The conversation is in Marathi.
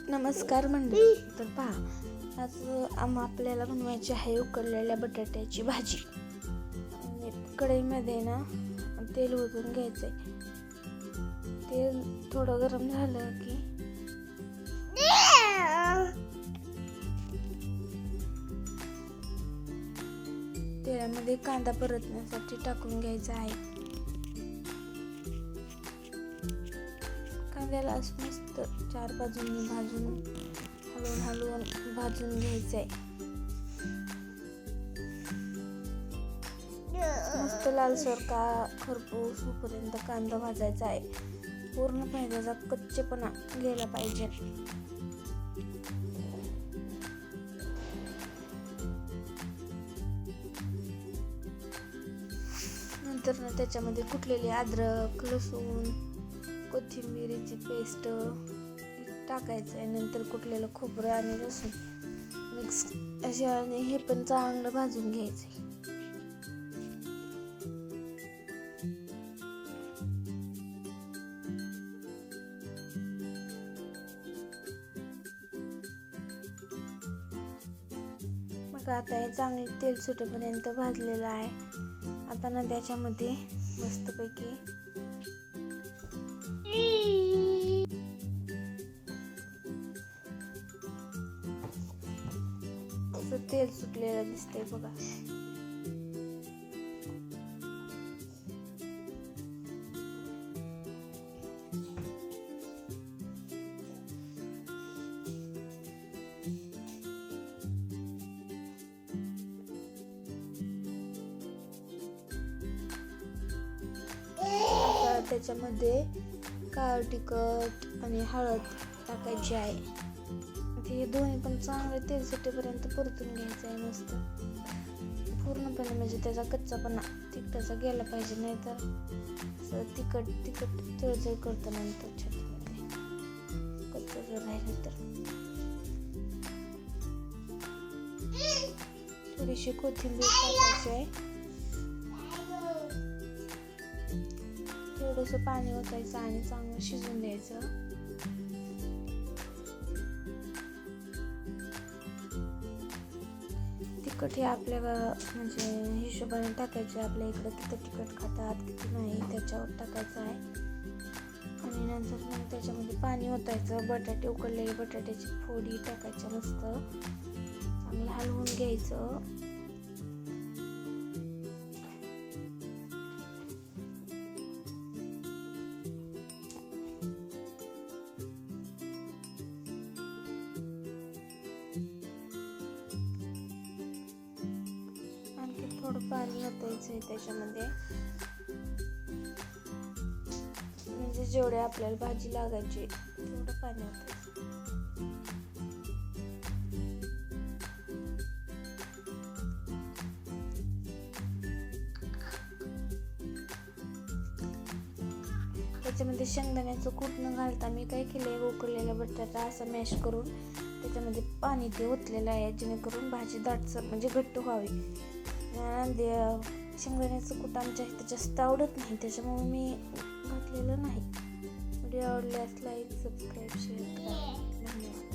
नमस्कार मंडळी. तर पहा, आज आपल्याला बनवायची आहे उकडलेल्या बटाट्याची भाजी. कढईमध्ये ना तेल ओतून घ्यायचंय. तेल थोडं गरम झालं की तेलामध्ये कांदा परतण्यासाठी टाकून घ्यायचा आहे. कांद्याला मस्त चार बाजूंनी हलवून भाजून घ्यायचंय. मस्त लालसर खरपूस होईपर्यंत कांदा भाजायचा आहे. पूर्णपणे त्याचा कच्चेपणा गेला पाहिजे. नंतर ना त्याच्यामध्ये कुटलेली अद्रक, लसूण, कोथिंबीरीची पेस्ट टाकायचं आहे. नंतर कुटलेलं खोबरं आणि लसूण मिक्स आणि हे पण चांगलं भाजून घ्यायचं आहे. मग आता हे चांगलं तेल सुटेपर्यंत भाजलेलं आहे. आता ना त्याच्यामध्ये मस्तपैकी तेल सुटलेलं दिसतंय बघा. त्याच्यामध्ये काळं तिखट आणि हळद टाकायची आहे. हे दोन्ही पण चांगले तेल सुटेपर्यंत परतून घ्यायचं आहे. मस्त पूर्णपणे म्हणजे त्याचा कच्चापणा तिखटाचा गेला पाहिजे, नाही तर असं तिखट चळचळ करतं नंतर छातीमध्ये कच्चं जर राहिलं तर. थोडीशी कोथिंबीर टाकायची आहे. थोडंसं पाणी ओतायचं आणि चांगलं शिजून द्यायचं. तिखट हे आपल्या म्हणजे हिशोबाने टाकायचे. आपल्या इकडं किती तिखट खातात किती नाही त्याच्यावर टाकायचं आहे. आणि नंतर मग त्याच्यामध्ये पाणी ओतायचं. उकडलेले बटाट्याची फोडी टाकायच्या. मस्त चांगलं हलवून घ्यायचं. थोडं पाणी ओतायचं आहे त्याच्यामध्ये, म्हणजे जेवढे आपल्याला भाजी लागायची तेवढं पाणी ओतायचं. त्याच्यामध्ये शेंगदाण्याचं कूट न घालता मी काय केलंय, उकडलेला बटाटा असा मॅश करून त्याच्यामध्ये पाणी ते ओतलेलं आहे, जेणेकरून भाजी दाटसर म्हणजे घट्ट व्हावी. शेंगदाण्याचं कूट आमच्या इथं जास्त आवडत नाही, त्याच्यामुळे मी घातलेलं नाही. व्हिडिओ आवडल्यास लाईक, सबस्क्राईब, शेअर करा. धन्यवाद.